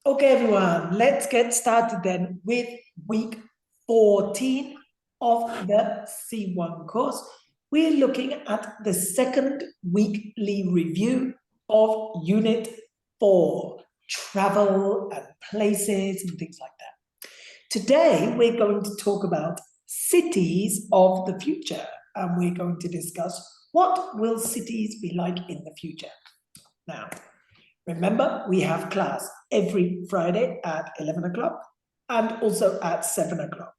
Okay, everyone, let's get started then with week 14 of the C1 course. We're looking at the second weekly review of Unit 4, travel and places and things like that. Today, we're going to talk about cities of the future, and we're going to discuss what will cities be like in the future. Now, remember, we have class every Friday at 11 o'clock and also at 7 o'clock.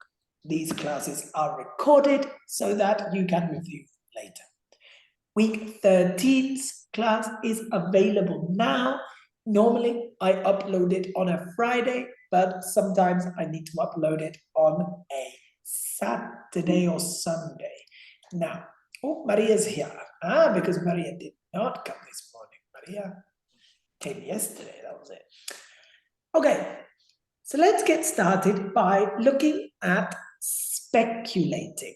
These classes are recorded so that you can review later. Week 13's class is available now. Normally, I upload it on a Friday, but sometimes I need to upload it on a Saturday or Sunday. Now, oh, Maria's here. Because Maria did not come this morning. Maria came yesterday, that was it. Okay, so let's get started by looking at speculating.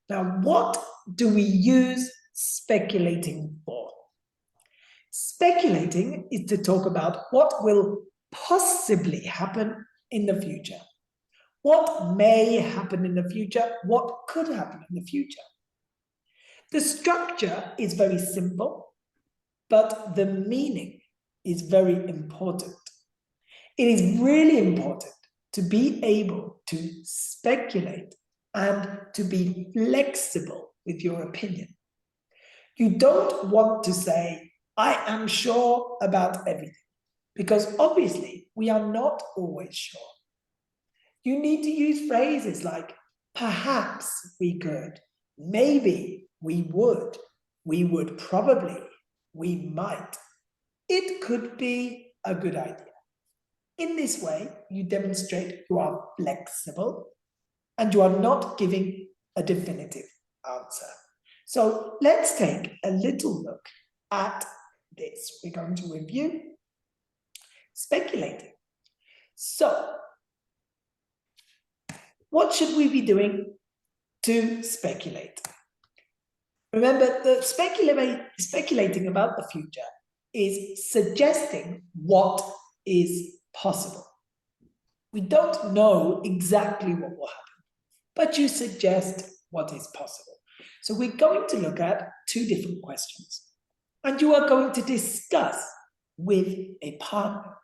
Now, what do we use speculating for? Speculating is to talk about what will possibly happen in the future. What may happen in the future? What could happen in the future? The structure is very simple, but the meaning is very important. It is really important to be able to speculate and to be flexible with your opinion. You don't want to say, I am sure about everything, because obviously we are not always sure. You need to use phrases like, perhaps we could, maybe we would probably, we might. It could be a good idea. In this way, you demonstrate you are flexible and you are not giving a definitive answer. So let's take a little look at this. We're going to review speculating. So, what should we be doing to speculate? Remember that speculating about the future is suggesting what is possible. We don't know exactly what will happen, but you suggest what is possible. So we're going to look at two different questions, and you are going to discuss with a partner.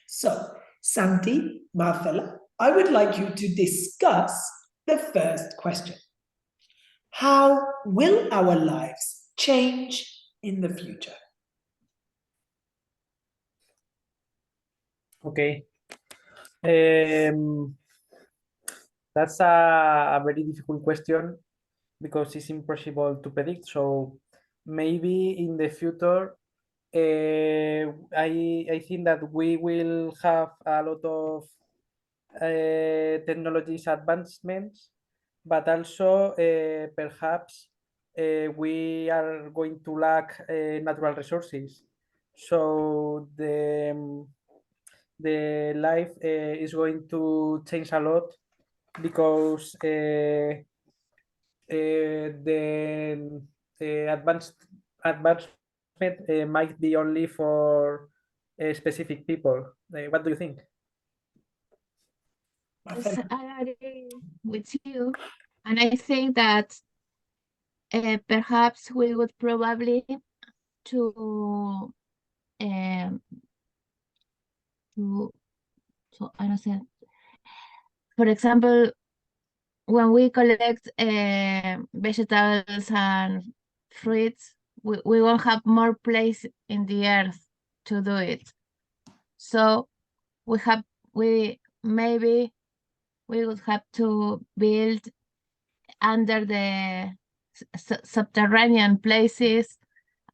So, Santi, Marcela, I would like you to discuss the first question. How will our lives change in the future? Okay. That's a very difficult question because it's impossible to predict. So maybe in the future, I think that we will have a lot of technologies advancements, but also perhaps we are going to lack natural resources. So the life is going to change a lot because the advancement might be only for specific people. What do you think? Yes, I agree with you, and I think that perhaps we would probably to so I don't say. For example, when we collect vegetables and fruits, we won't have more place in the earth to do it. So maybe we would have to build under the subterranean places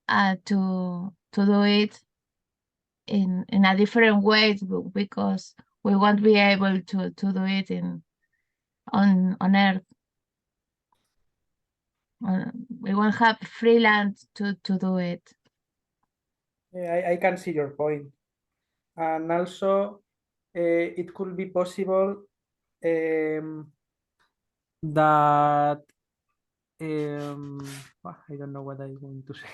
to do it in a different way, because we won't be able to do it on earth. We won't have free land to do it. Yeah, I can see your point. And also it could be possible that I don't know what I'm going to say.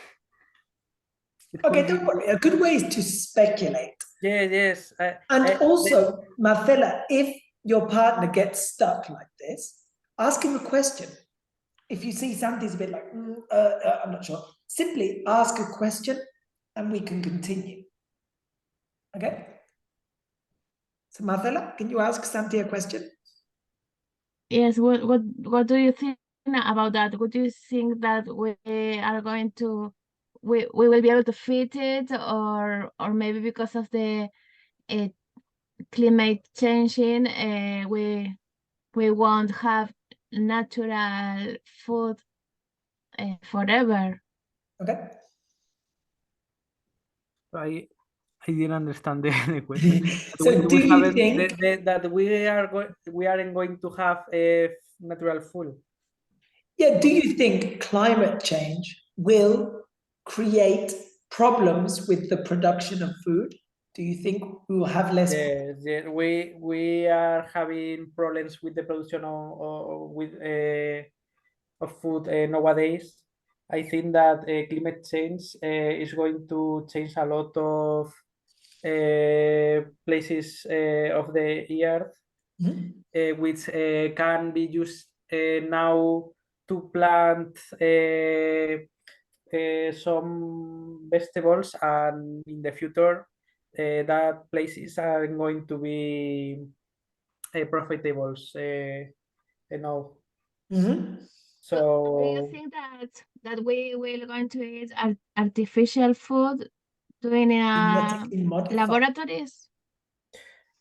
Okay, don't worry. A good way is to speculate. Yes. And also, Marcela, if your partner gets stuck like this, ask him a question. If you see Santi's a bit like, I'm not sure, simply ask a question and we can continue. Okay? So, Marcela, can you ask Santi a question? Yes, what do you think about that? Would you think that we are going to we will be able to fit it, or maybe because of the climate changing, we won't have natural food forever? Okay. I didn't understand the question. So do you think that we aren't going to have a natural food? Yeah, do you think climate change will create problems with the production of food? Do you think we will have less? Yes. We are having problems with the production of food nowadays. I think that climate change is going to change a lot of places of the earth, which can be used now to plant some vegetables, and in the future that places are going to be profitable. Know. So do you So think that we will going to eat artificial food doing in Genetically modified. laboratories?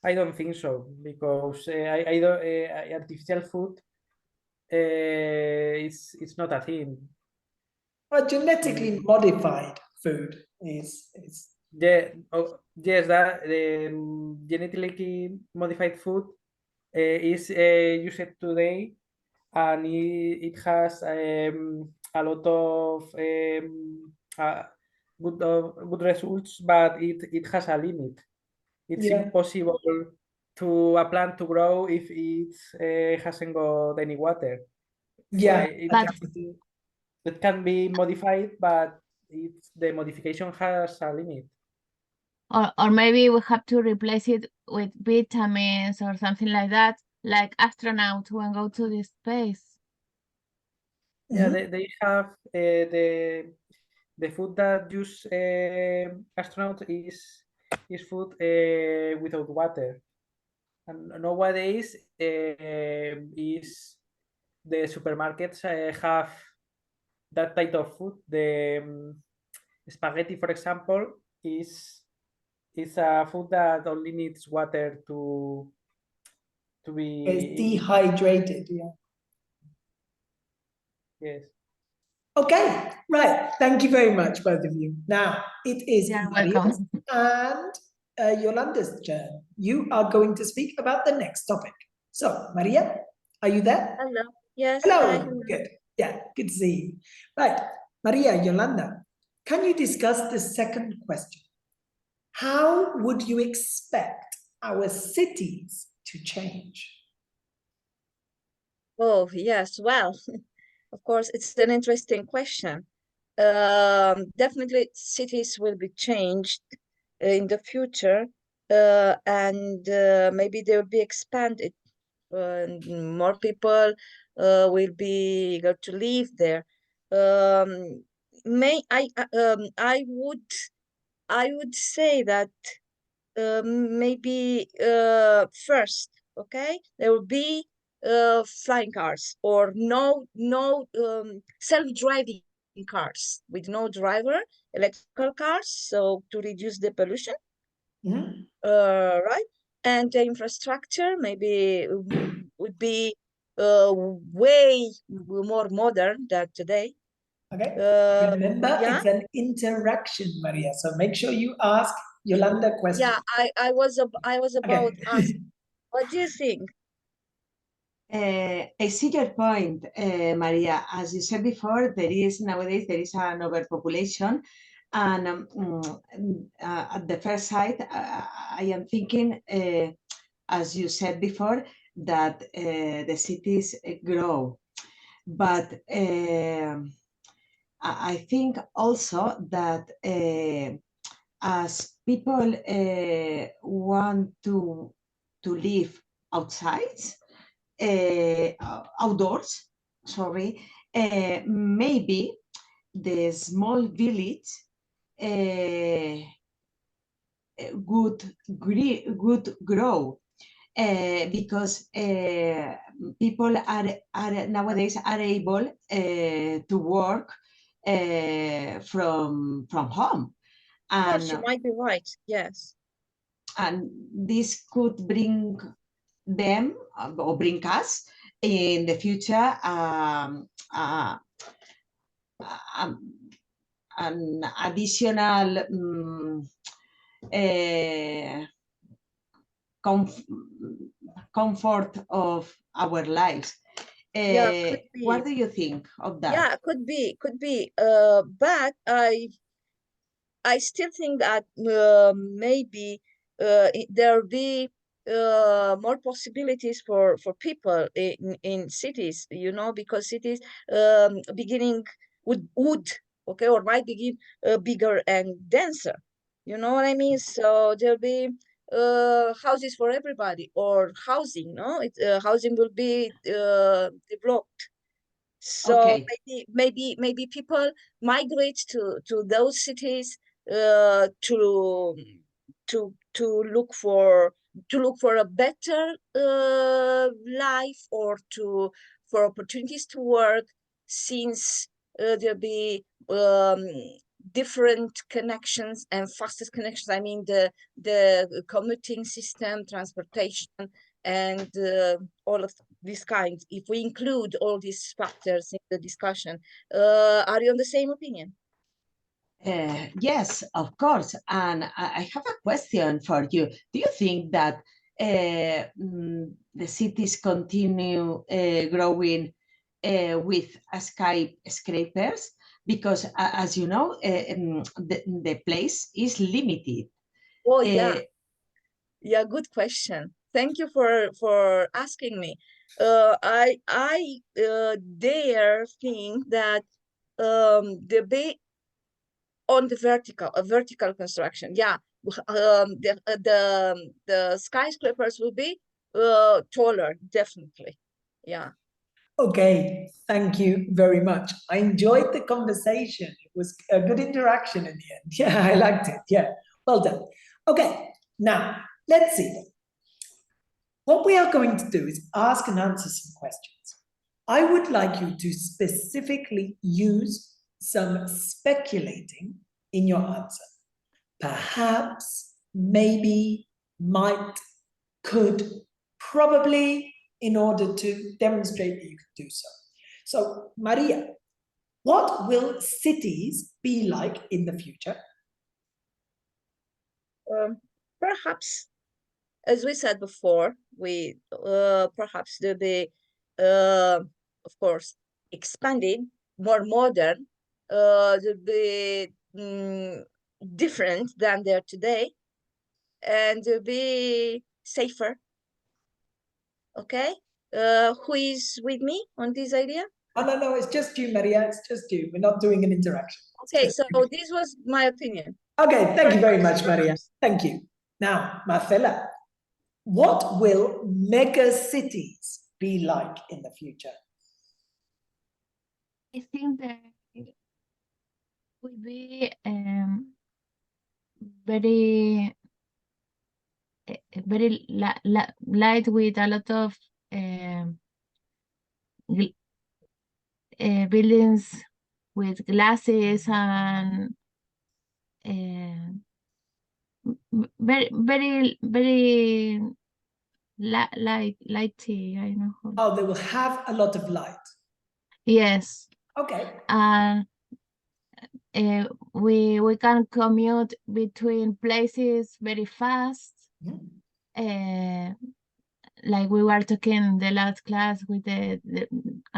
I don't think so, because I don't artificial food it's not a thing. But genetically modified food is Yes, that genetically modified food is used today, and it has a lot of good results, but it has a limit. It's impossible to a plant to grow if it hasn't got any water. It can be modified, but the modification has a limit. Or maybe we have to replace it with vitamins or something like that, like astronauts when go to the space. Yeah, they have the food that use astronauts is food without water, and nowadays is the supermarkets have that type of food. The spaghetti, for example, is a food that only needs water to be. It's dehydrated. Yeah. Yes. Okay, right. Thank you very much, both of you. Now it is Maria's and Yolanda's turn. You are going to speak about the next topic. So, Maria, are you there? Hello. Yes. Hello. Hi. Good. Yeah, good to see you. Right, Maria, Yolanda, can you discuss the second question? How would you expect our cities to change? Oh, yes. Well, of course, it's an interesting question. Definitely, cities will be changed in the future, and maybe they will be expanded. More people will be eager to live there. May I would say that maybe first, okay, there will be flying cars, or no self-driving cars with no driver, electrical cars, so to reduce the pollution. Right, and the infrastructure maybe would be way more modern than today. Okay. Remember, it's an interaction, Maria. So make sure you ask Yolanda questions. Yeah, I was about asking. What do you think? I see your point, Maria. As you said before, nowadays there is an overpopulation, and at the first sight, I am thinking, as you said before, that the cities grow, but I think also that as people want to live outside, outdoors, sorry, maybe the small village would grow because people are nowadays are able to work from home, Of course, and you might be right. Yes. and this could bring them or bring us in the future an additional comfort of our lives. Yeah, could be. What do you think of that? Yeah, could be, could be. But I still think that maybe there'll be more possibilities for people in cities, you know, because cities beginning would okay, or might begin bigger and denser. You know what I mean? So there'll be houses for everybody, or housing. No, housing will be developed. So Okay. maybe people migrate to those cities to look for a better life, or for opportunities to work, since there'll be different connections and fastest connections. I mean the commuting system, transportation, and all of these kinds. If we include all these factors in the discussion, are you on the same opinion? Yes, of course. And I have a question for you. Do you think that the cities continue growing with skyscrapers? Because, as you know, the place is limited. Oh yeah, yeah. Good question. Thank you for asking me. I dare think that the big on the vertical construction. Yeah, the skyscrapers will be taller, definitely. Yeah. Okay, thank you very much. I enjoyed the conversation. It was a good interaction in the end. Yeah, I liked it. Yeah, well done. Okay, now let's see. What we are going to do is ask and answer some questions. I would like you to specifically use some speculating in your answer. Perhaps, maybe, might, could, probably, in order to demonstrate that you can do so. So, Maria, what will cities be like in the future? Perhaps, as we said before, we perhaps they'll be, of course, expanded, more modern. They'll be different than they're today, and they'll be safer. Okay, who is with me on this idea? Oh, no, it's just you, Maria. It's just you. We're not doing an interaction. Okay, so this was my opinion. Okay, thank you very much, Maria. Thank you. Now, Marcela, what will mega cities be like in the future? I think that it would be very light, with a lot of buildings with glasses, and very lighty. I don't know how. Oh, they will have a lot of light. Yes. Okay. And we can commute between places very fast. Like we were talking the last class with a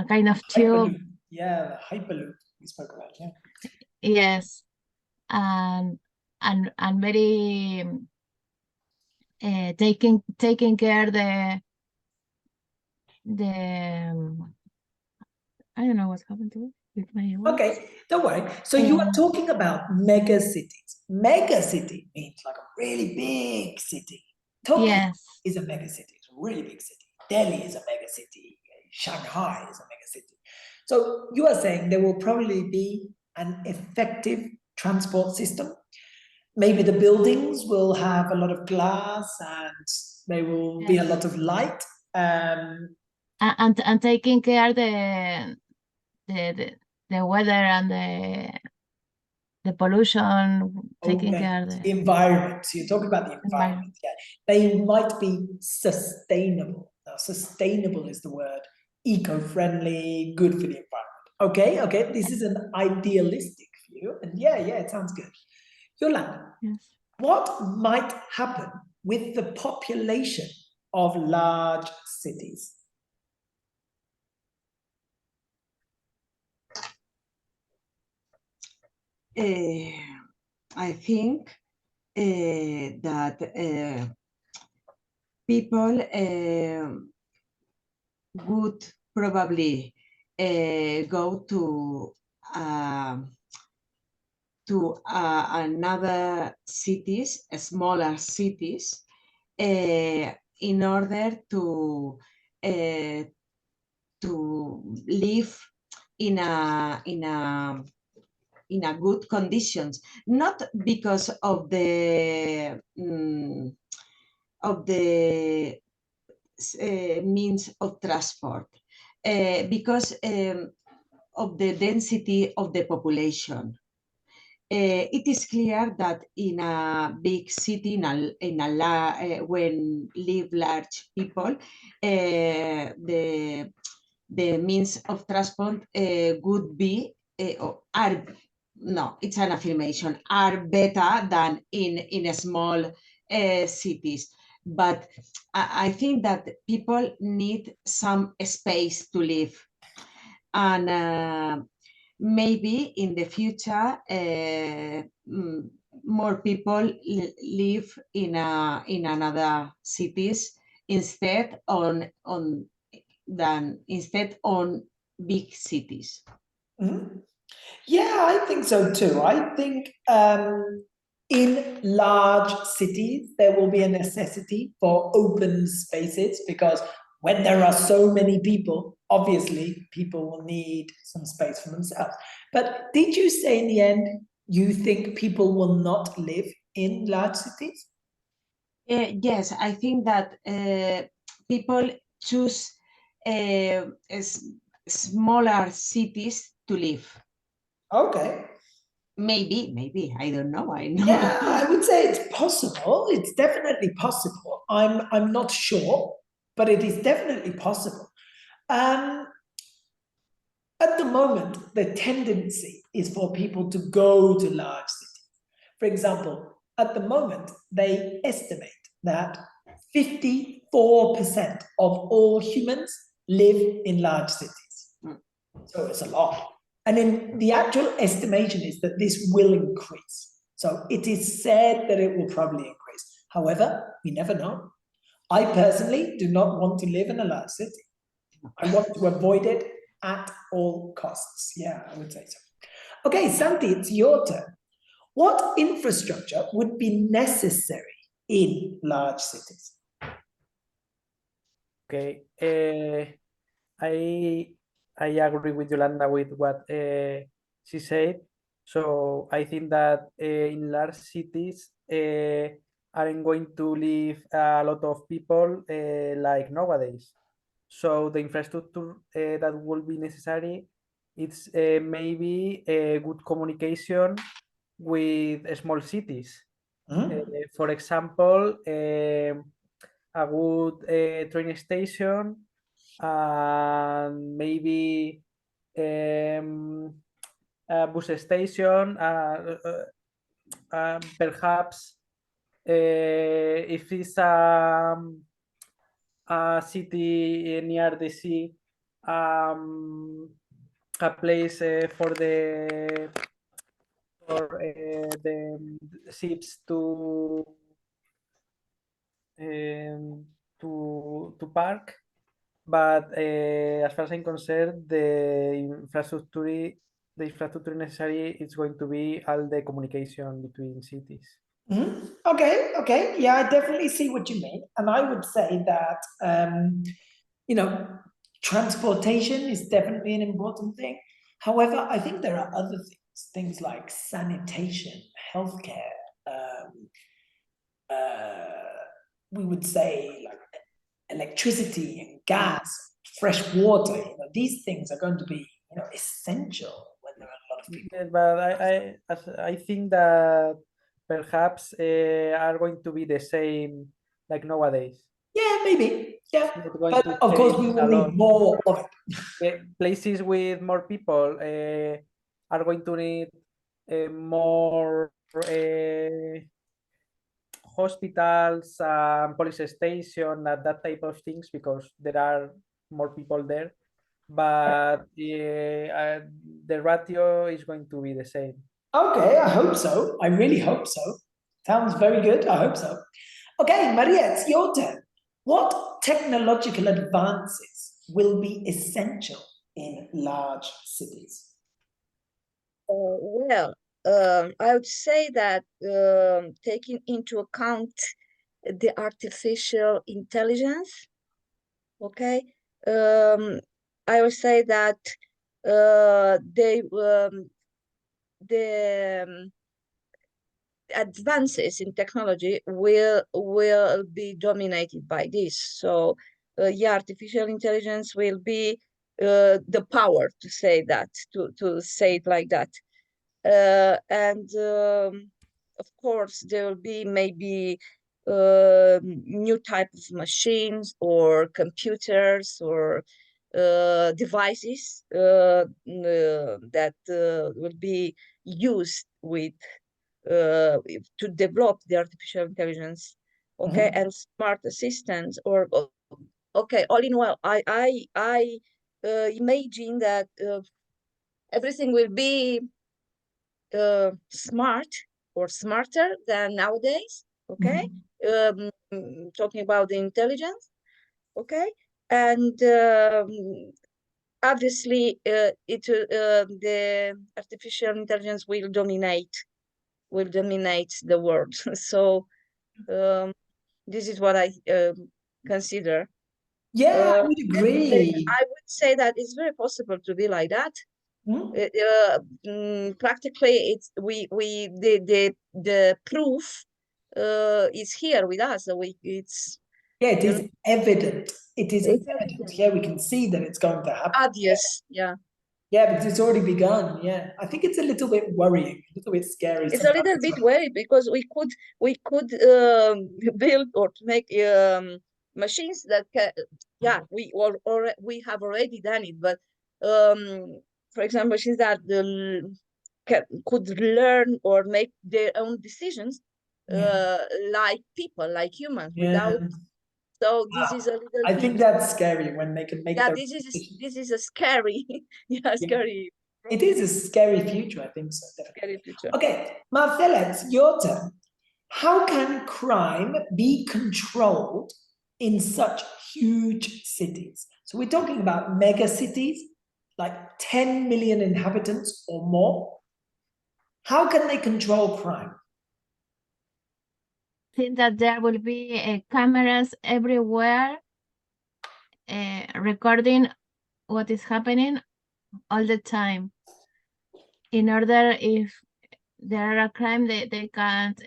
kind of tube. Hyperloop. Yeah, the Hyperloop we spoke about. Yeah. Yes, and very taking care the I don't know what's happened to it. with my words. Okay, don't worry. So you are talking about mega cities. Mega city means like a really big city. Tokyo Yes. is a mega city. It's a really big city. Delhi is a mega city. Shanghai is a mega city. So you are saying there will probably be an effective transport system. Maybe the buildings will have a lot of glass and there will be a lot of light. And taking care the weather and the pollution, taking care The the environment. So you're talking about the environment. Yeah, they might be sustainable. Now, sustainable is the word. Eco-friendly, good for the environment. Okay. This is an idealistic view, and yeah, it sounds good. Yolanda, Yes. what might happen with the population of large cities? I think that people would probably go to another cities, smaller cities, in order to live in a good conditions, not because of the means of transport, because of the density of the population. It is clear that in a big city, when live large people, the means of transport would be it's an affirmation, are better than in a small cities. But I think that people need some space to live, and maybe in the future more people live in another cities instead on big cities. Mm-hmm. Yeah, I think so too. I think in large cities, there will be a necessity for open spaces because when there are so many people, obviously people will need some space for themselves. But did you say in the end, you think people will not live in large cities? Yes, I think that people choose smaller cities to live. Okay. Maybe, I don't know. Yeah, I would say it's possible. It's definitely possible. I'm not sure, but it is definitely possible. At the moment, the tendency is for people to go to large cities. For example, at the moment, they estimate that 54% of all humans live in large cities. So it's a lot. And then the actual estimation is that this will increase. So it is said that it will probably increase. However, we never know. I personally do not want to live in a large city. I want to avoid it at all costs. Yeah, I would say so. Okay, Santi, it's your turn. What infrastructure would be necessary in large cities? Okay, I agree with Yolanda with what she said. So I think that in large cities aren't going to live a lot of people like nowadays. So the infrastructure that will be necessary, it's maybe a good communication with small cities. For example, a good train station and maybe a bus station, perhaps if it's a city near the sea, a place for the ships to park. But as far as I'm concerned, the infrastructure the infrastructure necessary is going to be all the communication between cities. Okay, okay. Yeah, I definitely see what you mean. And I would say that, you know, transportation is definitely an important thing. However, I think there are other things like sanitation, healthcare, we would say like electricity and gas, fresh water. You know, these things are going to be, you know, essential when there are a lot of people. Yeah, but I think that perhaps are going to be the same like nowadays. Yeah, maybe. Yeah. Not going But to of course, we change will a lot. need more of it. Places with more people are going to need more hospitals, police station, that type of things, because there are more people there. But the ratio is going to be the same. Okay, I hope so. I really hope so. Sounds very good. I hope so. Okay, Maria, it's your turn. What technological advances will be essential in large cities? Well, I would say that taking into account the artificial intelligence, okay, I would say that the advances in technology will be dominated by this. So yeah, artificial intelligence will be the power to say that, to say it like that. And of course there will be maybe new type of machines or computers or devices that will be used with to develop the artificial intelligence, okay, and smart assistants, or okay, all in all, I imagine that everything will be smart or smarter than nowadays, okay. Talking about the intelligence, okay, and obviously the artificial intelligence will dominate the world. So this is what I consider. Yeah, I would agree. I would say that it's very possible to be like that. Practically, it's the proof is here with us. So it's it is evident. It is evident. Yeah, we can see that it's going to happen. Obvious, yeah. Yeah, because it's already begun. Yeah, I think it's a little bit worrying, a little bit scary. It's a little bit worried because we could build or make machines that can, yeah, we have already done it, but for example, machines that could learn or make their own decisions like people, like humans, without. So this is a little. I think that's scary when they can make. Yeah, this is a scary, scary. It is a scary future, I think so. Definitely. Scary future. Okay, Marcella, it's your turn. How can crime be controlled in such huge cities? So we're talking about mega cities, like 10 million inhabitants or more. How can they control crime? I think that there will be cameras everywhere recording what is happening all the time. In order, if there are a crime, they can't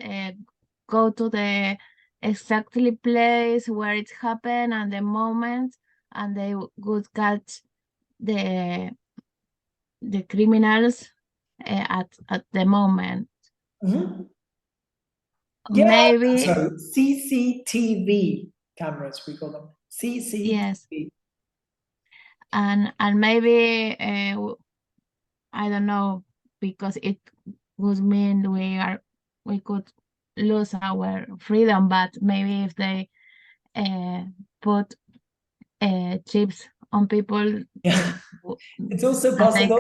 go to the exactly place where it happened and the moment, and they would catch the criminals at the moment. Yeah, maybe so CCTV cameras, we call them CCTV. Yes, and maybe I don't know, because it would mean we could lose our freedom, but maybe if they put chips on people, it's also possible.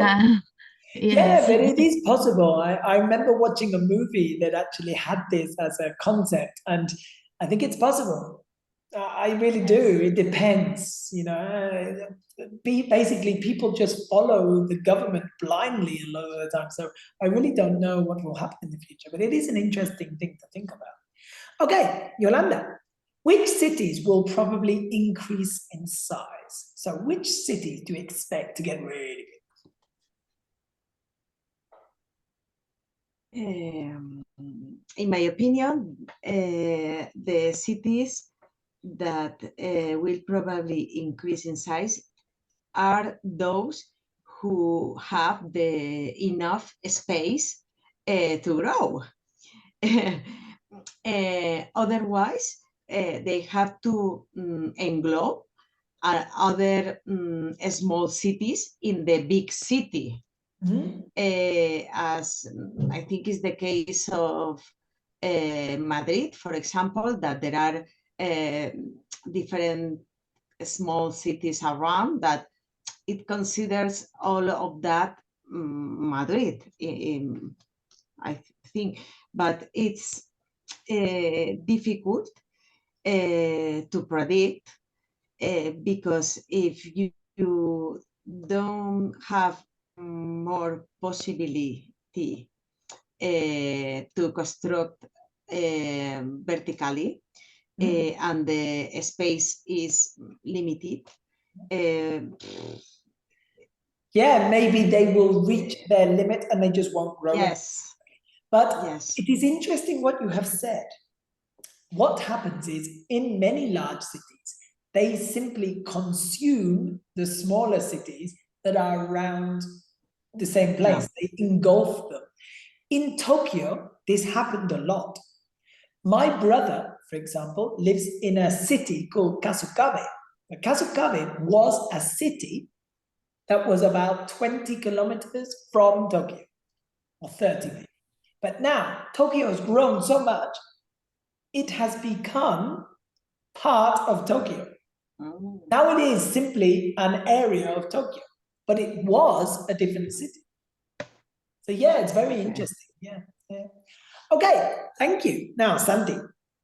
Yeah, but it is possible. I remember watching a movie that actually had this as a concept, and I think it's possible. I really do. It depends, you know. Basically, people just follow the government blindly a lot of the time. So I really don't know what will happen in the future, but it is an interesting thing to think about. Okay, Yolanda, which cities will probably increase in size? So which cities do you expect to get really big? In my opinion, the cities that will probably increase in size are those who have the enough space to grow. Otherwise, they have to englobe other small cities in the big city. As I think is the case of Madrid, for example, that there are different small cities around that it considers all of that Madrid, I think, but it's difficult to predict because if you don't have more possibility to construct vertically and the space is limited. Yeah, maybe they will reach their limit and they just won't grow. Yes. But yes. It is interesting what you have said. What happens is in many large cities, they simply consume the smaller cities that are around the same place. Yeah. They engulf them. In Tokyo, this happened a lot. My brother, for example, lives in a city called Kasukabe. Kasukabe was a city that was about 20 kilometers from Tokyo, or 30 maybe. But now Tokyo has grown so much, it has become part of Tokyo. Now it is simply an area of Tokyo, but it was a different city. So yeah, it's very interesting. Yeah. Okay, thank you. Now, Sandy,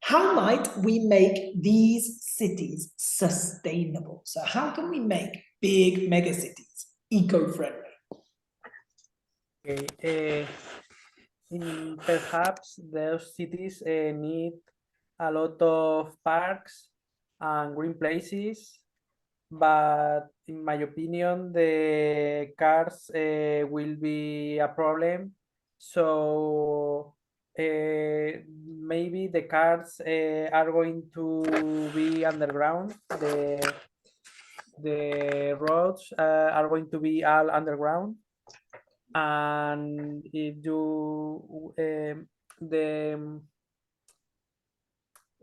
how might we make these cities sustainable? So how can we make big megacities eco-friendly? Okay. Perhaps those cities need a lot of parks and green places, but in my opinion, the cars will be a problem. So maybe the cars are going to be underground. The roads are going to be all underground. And if you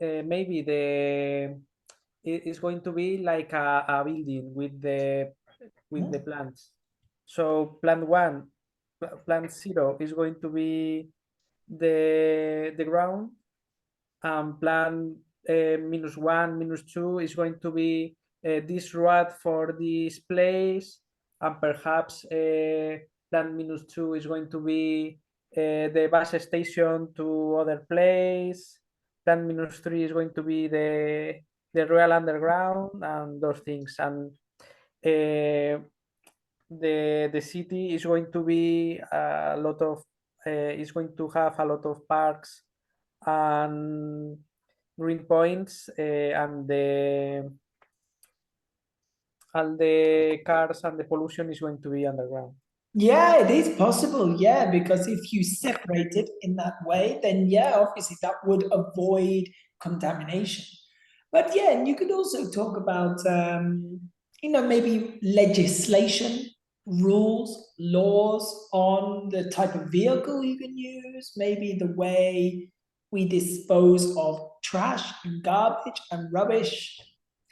maybe it's going to be like a building with the plants. So plant 0 is going to be the ground, and plant -1, -2 is going to be this road for this place, and perhaps plant -2 is going to be the bus station to other place. Plant -3 is going to be the real underground and those things. And the city is going to be a lot of is going to have a lot of parks and green points, and the cars and the pollution is going to be underground. Yeah, it is possible. Yeah, because if you separate it in that way, then yeah, obviously that would avoid contamination. But yeah, and you could also talk about, maybe legislation, rules, laws on the type of vehicle you can use, maybe the way we dispose of trash and garbage and rubbish.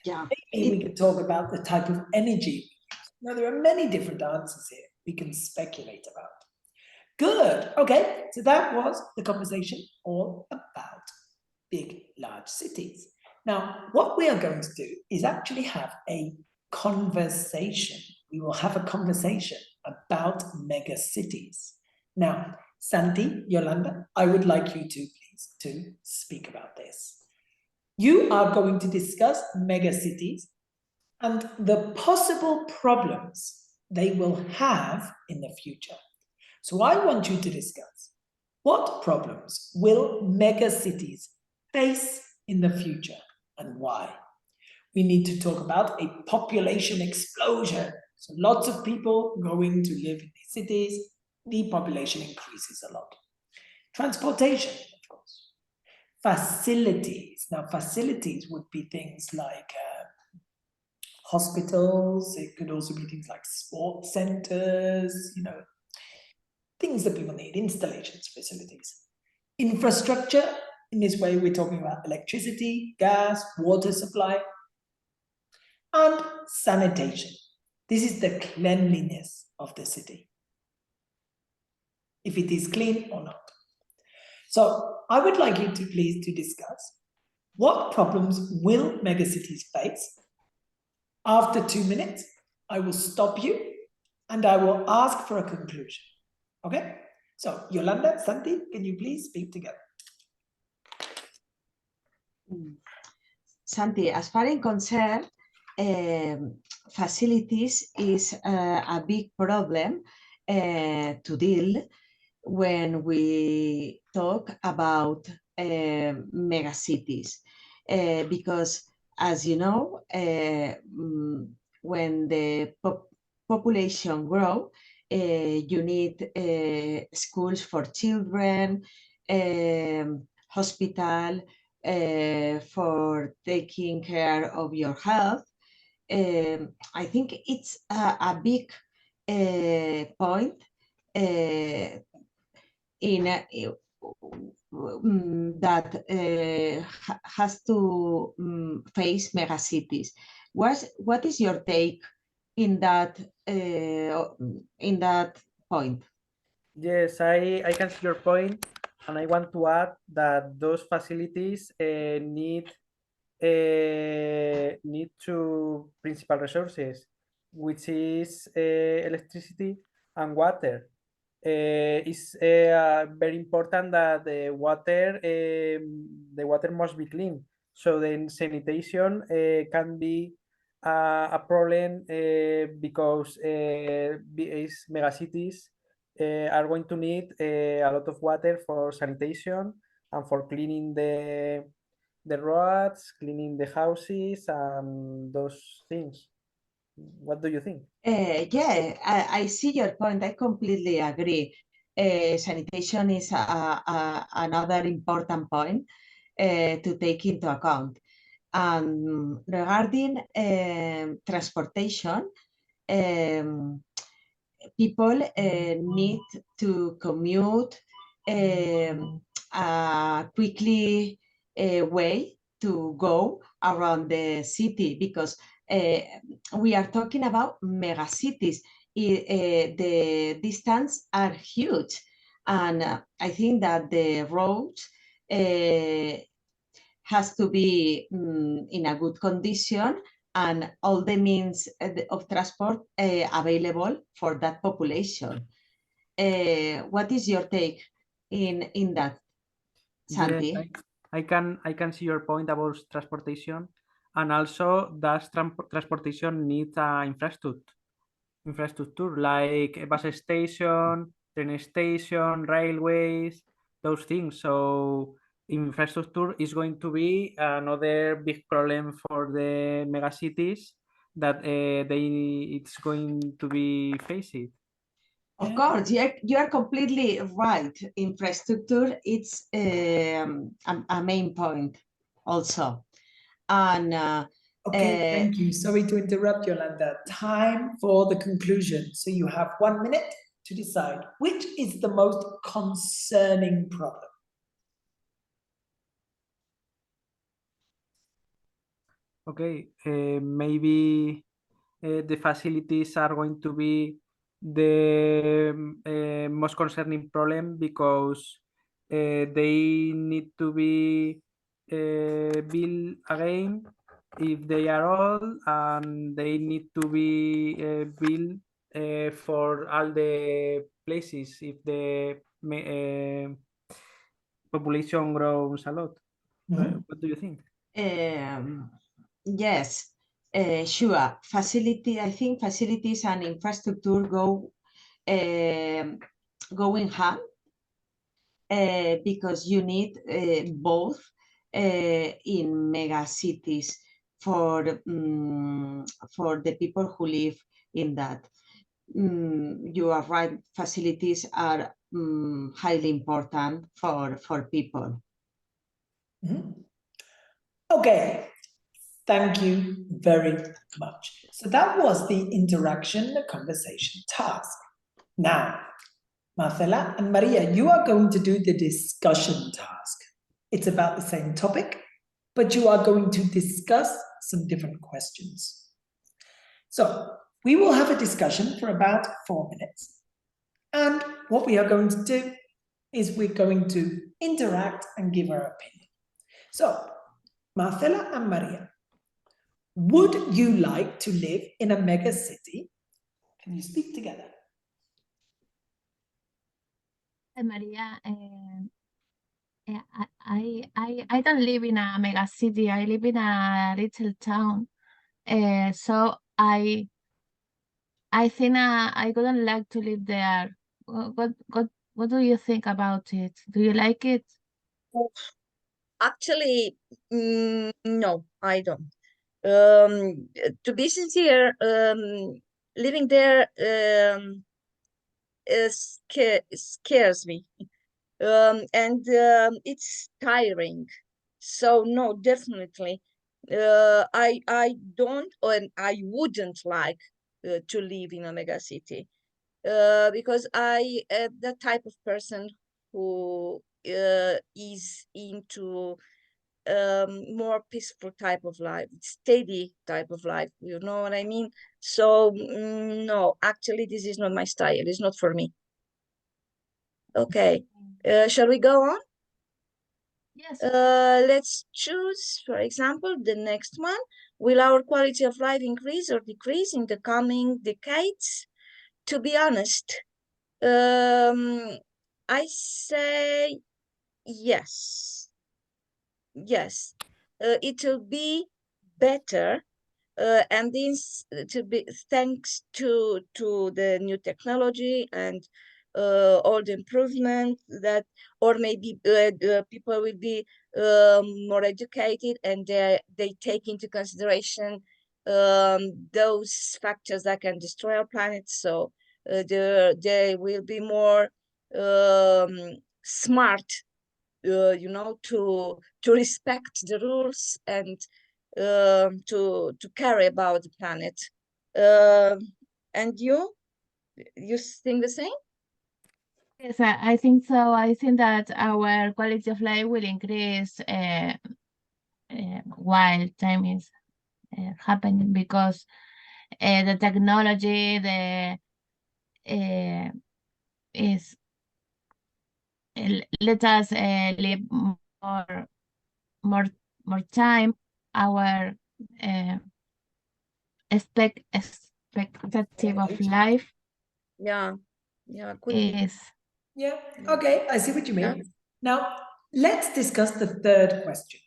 Yeah. Maybe we could talk about the type of energy. Now, there are many different answers here we can speculate about. Good. Okay, so that was the conversation all about big, large cities. Now, what we are going to do is actually have a conversation. We will have a conversation about mega cities. Now, Santi, Yolanda, I would like you to please to speak about this. You are going to discuss megacities and the possible problems they will have in the future. So I want you to discuss what problems will megacities face in the future and why. We need to talk about a population explosion. So lots of people going to live in these cities, the population increases a lot. Transportation, of course. Facilities. Now, facilities would be things like hospitals. It could also be things like sports centers, things that people need, installations, facilities. Infrastructure, in this way, we're talking about electricity, gas, water supply, and sanitation. This is the cleanliness of the city, if it is clean or not. So I would like you to please to discuss what problems will megacities face. After 2 minutes, I will stop you and I will ask for a conclusion. Okay? So Yolanda, Santi, can you please speak together? Santi, as far as concerned, facilities is a big problem to deal when we talk about megacities, because as you know, when the population grow, you need schools for children, hospital, for taking care of your health. I think it's a big point in that has to face megacities. What is your take in that point? Yes, I can see your point, and I want to add that those facilities need two principal resources, which is electricity and water. It's very important that the water must be clean. So then sanitation can be a problem because these megacities are going to need a lot of water for sanitation and for cleaning the roads, cleaning the houses, and those things. What do you think? Yeah, I see your point. I completely agree. Sanitation is another important point to take into account. Regarding transportation, people need to commute a quickly way to go around the city, because we are talking about megacities. The distance are huge, and I think that the roads has to be in a good condition, and all the means of transport available for that population. What is your take in that, Santi? Yes, I can see your point about transportation, and also that transportation needs infrastructure like a bus station, train station, railways, those things. So infrastructure is going to be another big problem for the megacities that it's going to be facing. Of course, you are completely right. Infrastructure, it's a main point also. And Okay, thank you. Sorry to interrupt, Yolanda. Time for the conclusion. So you have 1 minute to decide which is the most concerning problem. Okay, maybe the facilities are going to be the most concerning problem because they need to be built again if they are old, and they need to be built for all the places if the population grows a lot. What do you think? Yes, sure. I think facilities and infrastructure go in hand, because you need both in mega cities for the people who live in that. You are right, facilities are highly important for people. Okay, thank you very much. So that was the interaction conversation task. Now, Marcela and Maria, you are going to do the discussion task. It's about the same topic, but you are going to discuss some different questions. So we will have a discussion for about 4 minutes. And what we are going to do is we're going to interact and give our opinion. So, Marcela and Maria, would you like to live in a mega city? Can you speak together? Maria, I don't live in a mega city. I live in a little town. So I think I wouldn't like to live there. What do you think about it? Do you like it? Actually, no, I don't. To be sincere, living there scares me, and it's tiring. So no, definitely, I don't, and I wouldn't like to live in a mega city, because I the type of person who is into more peaceful type of life, steady type of life, you know what I mean? So no, actually this is not my style, it's not for me. Okay, shall we go on? Yes. Let's choose, for example, the next one. Will our quality of life increase or decrease in the coming decades? To be honest, I say yes. Yes, it will be better, and this to be thanks to the new technology and all the improvement that, or maybe people will be more educated, and they take into consideration those factors that can destroy our planet. So they will be more smart, you know, to respect the rules and to care about the planet. And you think the same? Yes, I think so. I think that our quality of life will increase while time is happening, because the technology, is let us live more time. Our expectative of life Yeah, could be. is. Yeah, okay, I see what you mean. Yeah. Now, let's discuss the third question.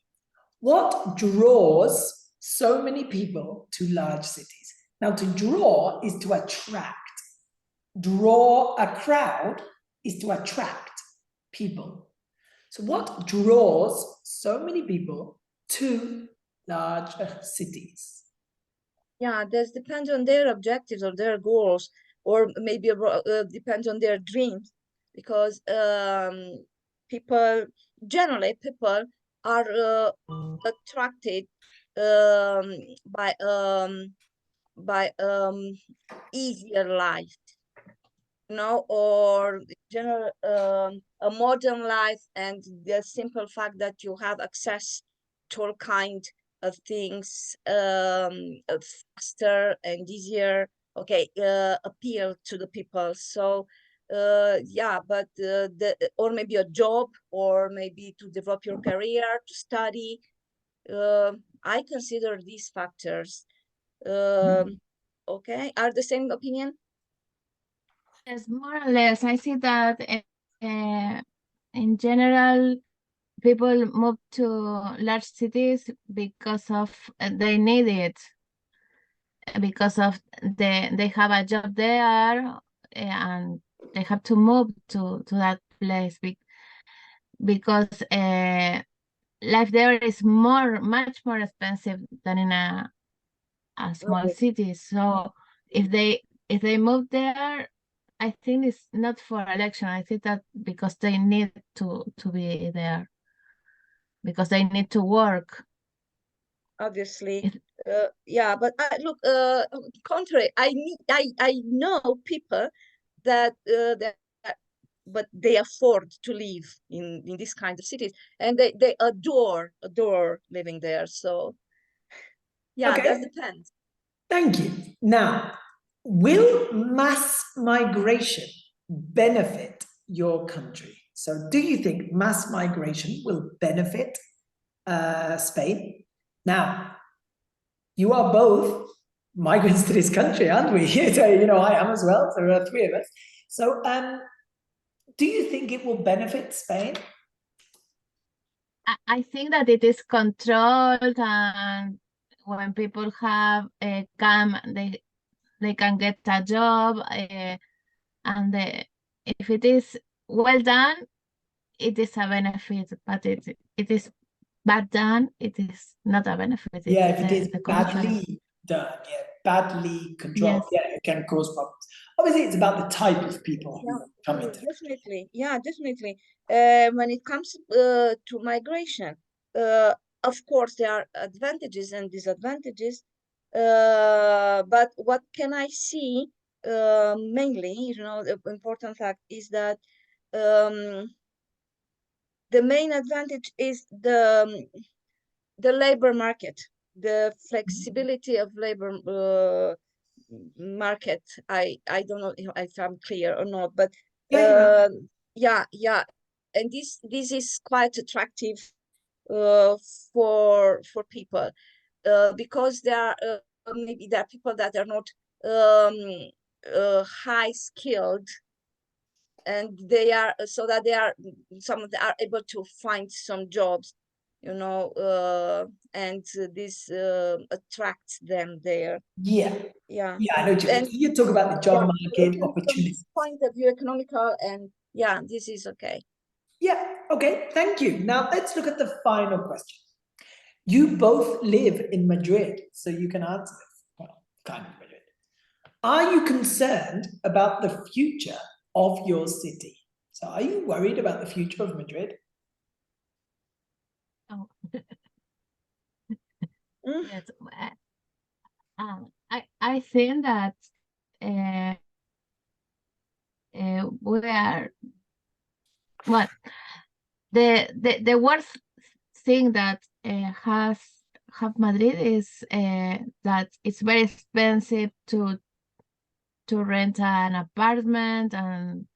What draws so many people to large cities? Now, to draw is to attract. Draw a crowd is to attract people. So what draws so many people to large cities? Yeah, that depends on their objectives or their goals, or maybe depends on their dreams, because generally people are attracted by easier life, you know, or general a modern life, and the simple fact that you have access to all kind of things faster and easier, okay, appeal to the people. So yeah, but or maybe a job, or maybe to develop your career, to study. I consider these factors. Okay, are the same opinion? Yes, more or less. I see that in general, people move to large cities because of they need it, because of they have a job there, and they have to move to that place because life there is much more expensive than in a small Okay. city. So if they move there, I think it's not for election. I think that because they need to be there, because they need to work. Obviously. Yeah, but look, contrary, I know people that but they afford to live in this kind of cities, and they adore living there. So yeah, Okay. that depends. Thank you. Now, will mass migration benefit your country? So, do you think mass migration will benefit Spain? Now, you are both migrants to this country, aren't we? So, I am as well. So, there are three of us. So, do you think it will benefit Spain? I think that it is controlled, and when people have come, they can get a job, and if it is well done, it is a benefit. But it is bad done, it is not a benefit. Yeah, It's if it is the contrary. badly done, yeah, badly controlled, Yes. yeah, it can cause problems. Obviously, it's about the type of people who come into it. Definitely. Yeah, definitely. When it comes to migration, of course there are advantages and disadvantages. But what can I see mainly, the important fact is that the main advantage is the labor market, the flexibility of labor market. I don't know if I'm clear or not, but yeah, and this is quite attractive for people because there are maybe there are people that are not high skilled, and they are so that they are some of them are able to find some jobs, and this attracts them there. Yeah, Yeah, I know. and You talk about the job market from opportunities. this point of view, economical, and yeah, this is okay. Yeah, okay, thank you. Now let's look at the final question. You both live in Madrid, so you can answer this. Well, kind of Madrid. Are you concerned about the future of your city? So are you worried about the future of Madrid? Oh. Mm. Yes. I think that we are, well, the worst thing that have Madrid is that it's very expensive to rent an apartment and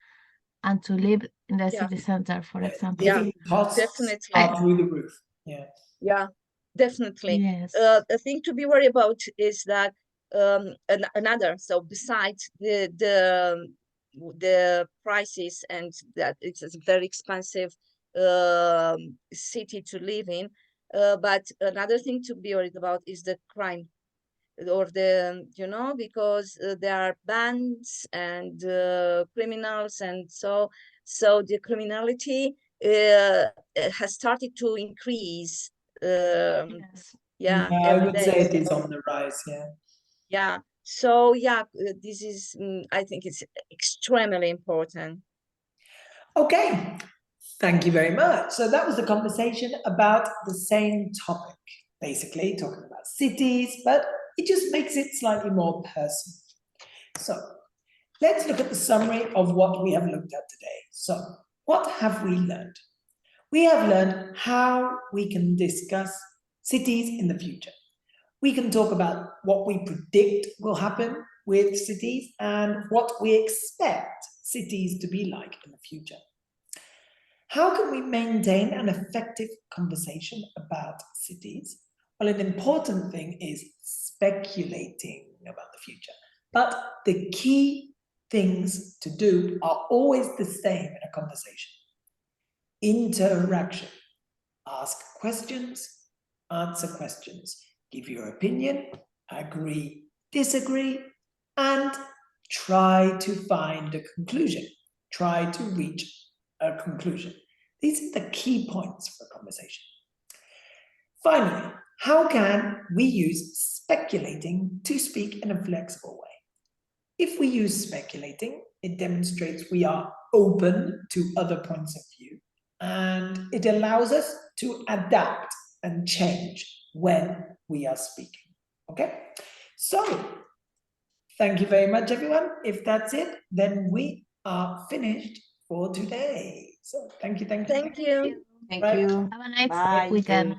to live in the city center, for example. Living costs definitely. are through the roof. Yeah, definitely. Yes. A thing to be worried about is that another, so besides the prices and that it's a very expensive city to live in, but another thing to be worried about is the crime, or because there are bands and criminals, and so the criminality has started to increase. Yes. Yeah, I every would day. say it is on the rise. Yeah. So yeah, this is I think it's extremely important. Okay, thank you very much. So that was the conversation about the same topic, basically talking about cities, but it just makes it slightly more personal. So let's look at the summary of what we have looked at today. So what have we learned? We have learned how we can discuss cities in the future. We can talk about what we predict will happen with cities and what we expect cities to be like in the future. How can we maintain an effective conversation about cities? Well, an important thing is speculating about the future. But the key things to do are always the same in a conversation. Interaction. ask questions, answer questions, give your opinion, agree, disagree, and try to find a conclusion. Try to reach a conclusion. These are the key points for a conversation. Finally, how can we use speculating to speak in a flexible way? If we use speculating, it demonstrates we are open to other points of view, and it allows us to adapt and change when we are speaking. Okay? So, thank you very much, everyone. If that's it, then we are finished for today. So, thank you. Thank you. Thank Right. you. Have a nice Bye. weekend.